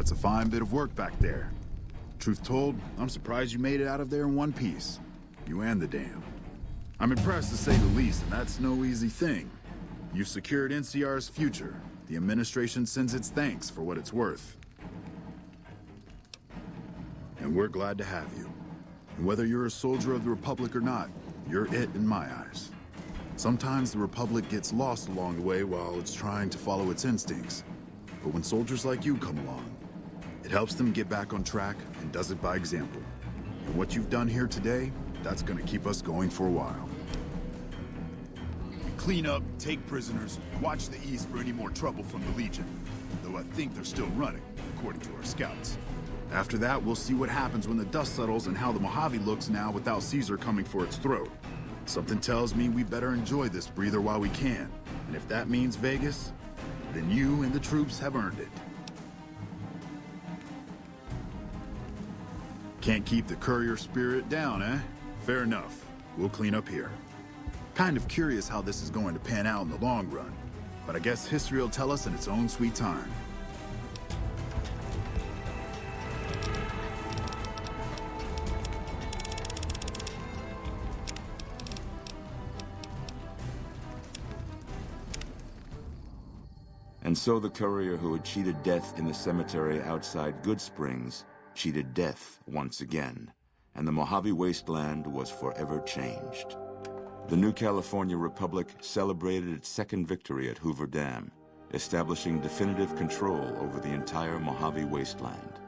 it's a fine bit of work back there. Truth told, I'm surprised you made it out of there in one piece. You and the dam. I'm impressed to say the least, and that's no easy thing. You've secured NCR's future. The administration sends its thanks for what it's worth. And we're glad to have you. And whether you're a soldier of the Republic or not, you're it in my eyes. Sometimes the Republic gets lost along the way while it's trying to follow its instincts. But when soldiers like you come along, it helps them get back on track and does it by example. And what you've done here today, that's gonna keep us going for a while. Clean up, take prisoners, watch the east for any more trouble from the Legion. Though I think they're still running, according to our scouts. After that, we'll see what happens when the dust settles and how the Mojave looks now without Caesar coming for its throat. Something tells me we better enjoy this breather while we can. And if that means Vegas, then you and the troops have earned it. Can't keep the courier spirit down, eh? Fair enough. We'll clean up here. Kind of curious how this is going to pan out in the long run, but I guess history will tell us in its own sweet time. And so the courier who had cheated death in the cemetery outside Good Springs cheated death once again, and the Mojave wasteland was forever changed. The new California Republic celebrated its second victory at Hoover Dam, establishing definitive control over the entire Mojave wasteland.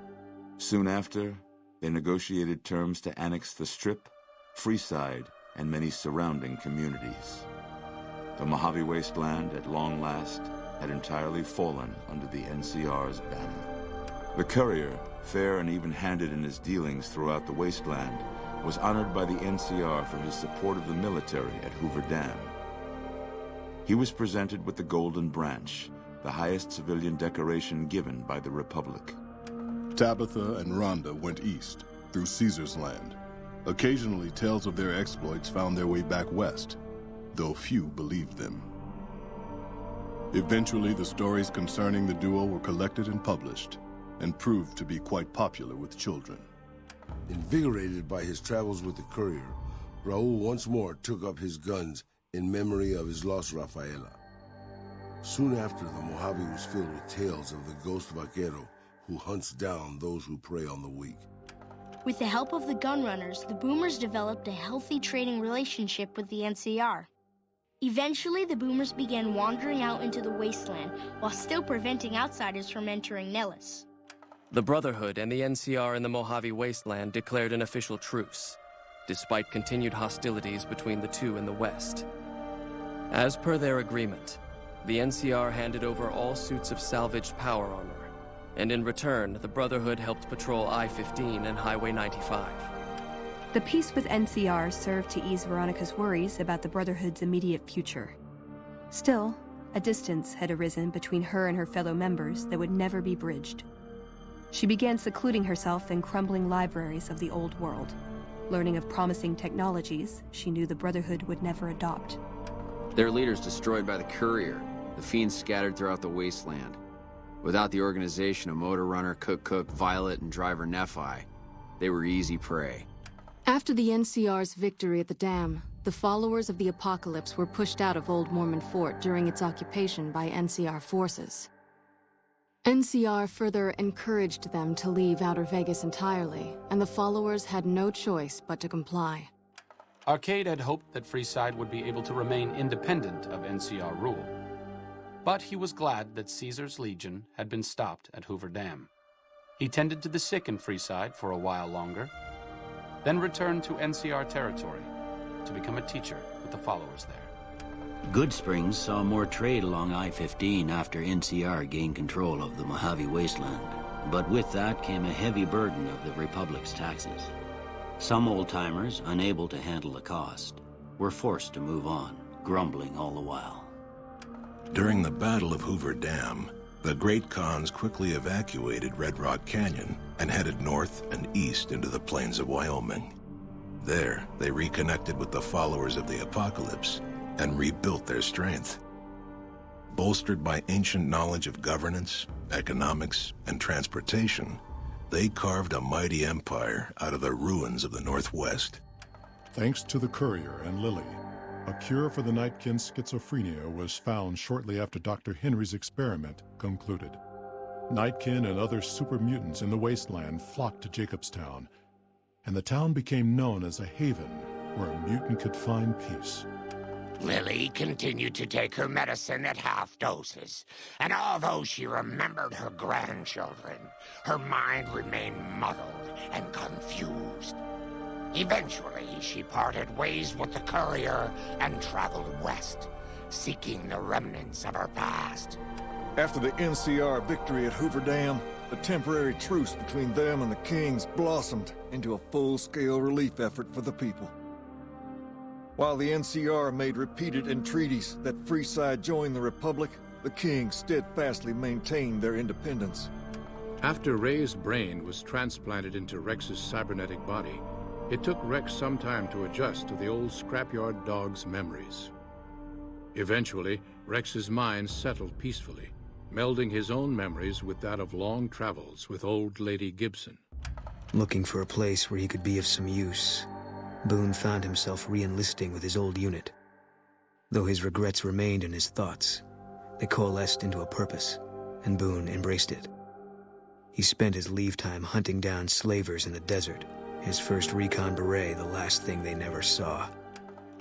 Soon after, they negotiated terms to annex the Strip, Freeside, and many surrounding communities. The Mojave wasteland, at long last, had entirely fallen under the NCR's banner. The courier, fair and even-handed in his dealings throughout the wasteland, was honored by the NCR for his support of the military at Hoover Dam. He was presented with the Golden Branch, the highest civilian decoration given by the Republic. Tabitha and Rhonda went east, through Caesar's land. Occasionally, tales of their exploits found their way back west, though few believed them. Eventually, the stories concerning the duo were collected and published, and proved to be quite popular with children. Invigorated by his travels with the courier, Raul once more took up his guns in memory of his lost Rafaela. Soon after, the Mojave was filled with tales of the ghost vaquero who hunts down those who prey on the weak. With the help of the gunrunners, the Boomers developed a healthy trading relationship with the NCR. Eventually, the Boomers began wandering out into the wasteland while still preventing outsiders from entering Nellis. The Brotherhood and the NCR in the Mojave wasteland declared an official truce, despite continued hostilities between the two in the west. As per their agreement, the NCR handed over all suits of salvaged power armor, and in return, the Brotherhood helped patrol I-15 and Highway 95. The peace with NCR served to ease Veronica's worries about the Brotherhood's immediate future. Still, a distance had arisen between her and her fellow members that would never be bridged. She began secluding herself in crumbling libraries of the old world, learning of promising technologies she knew the Brotherhood would never adopt. Their leaders destroyed by the courier, the fiends scattered throughout the wasteland. Without the organization of Motor Runner, Cook, Violet, and Driver Nephi, they were easy prey. After the NCR's victory at the dam, the followers of the Apocalypse were pushed out of Old Mormon Fort during its occupation by NCR forces. NCR further encouraged them to leave Outer Vegas entirely, and the followers had no choice but to comply. Arcade had hoped that Freeside would be able to remain independent of NCR rule. But he was glad that Caesar's Legion had been stopped at Hoover Dam. He tended to the sick in Freeside for a while longer, then returned to NCR territory to become a teacher with the followers there. Good Springs saw more trade along I-15 after NCR gained control of the Mojave wasteland. But with that came a heavy burden of the Republic's taxes. Some old-timers, unable to handle the cost, were forced to move on, grumbling all the while. During the Battle of Hoover Dam, the Great Khans quickly evacuated Red Rock Canyon and headed north and east into the plains of Wyoming. There, they reconnected with the followers of the Apocalypse and rebuilt their strength. Bolstered by ancient knowledge of governance, economics, and transportation, they carved a mighty empire out of the ruins of the Northwest. Thanks to the courier and Lily, a cure for the Nightkin's schizophrenia was found shortly after Dr. Henry's experiment concluded. Nightkin and other super mutants in the wasteland flocked to Jacobstown, and the town became known as a haven where a mutant could find peace. Lily continued to take her medicine at half doses, and although she remembered her grandchildren, her mind remained muddled and confused. Eventually, she parted ways with the courier and traveled west, seeking the remnants of her past. After the NCR victory at Hoover Dam, the temporary truce between them and the Kings blossomed into a full-scale relief effort for the people. While the NCR made repeated entreaties that Freeside join the Republic, the Kings steadfastly maintained their independence. After Ray's brain was transplanted into Rex's cybernetic body, it took Rex some time to adjust to the old scrapyard dog's memories. Eventually, Rex's mind settled peacefully, melding his own memories with that of long travels with old Lady Gibson. Looking for a place where he could be of some use, Boone found himself re-enlisting with his old unit. Though his regrets remained in his thoughts, they coalesced into a purpose, and Boone embraced it. He spent his leave time hunting down slavers in the desert, his first recon beret the last thing they never saw.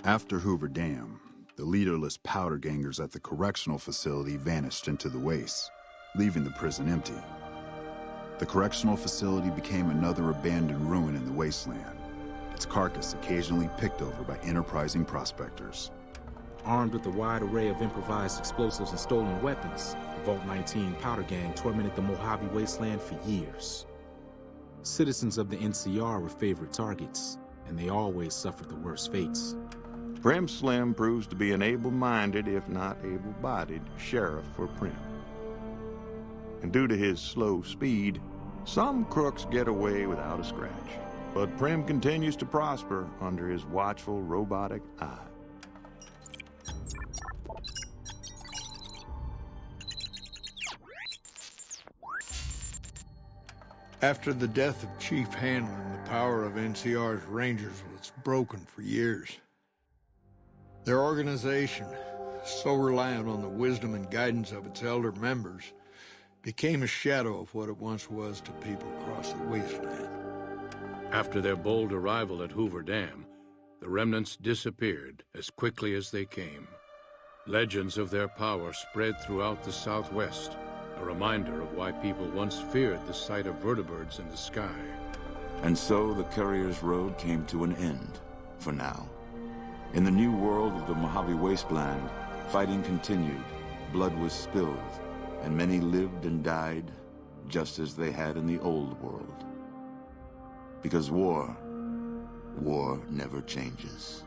After Hoover Dam, the leaderless powder gangers at the correctional facility vanished into the wastes, leaving the prison empty. The correctional facility became another abandoned ruin in the wasteland, its carcass occasionally picked over by enterprising prospectors. Armed with a wide array of improvised explosives and stolen weapons, the Vault 19 powder gang tormented the Mojave Wasteland for years. Citizens of the NCR were favorite targets, and they always suffered the worst fates. Prim Slim proves to be an able-minded, if not able-bodied, sheriff for Prim. And due to his slow speed, some crooks get away without a scratch. But Prim continues to prosper under his watchful, robotic eye. After the death of Chief Hanlon, the power of NCR's Rangers was broken for years. Their organization, so reliant on the wisdom and guidance of its elder members, became a shadow of what it once was to people across the wasteland. After their bold arrival at Hoover Dam, the remnants disappeared as quickly as they came. Legends of their power spread throughout the Southwest, a reminder of why people once feared the sight of vertibirds in the sky. And so the Courier's Road came to an end, for now. In the new world of the Mojave Wasteland, fighting continued, blood was spilled, and many lived and died just as they had in the old world. Because war never changes.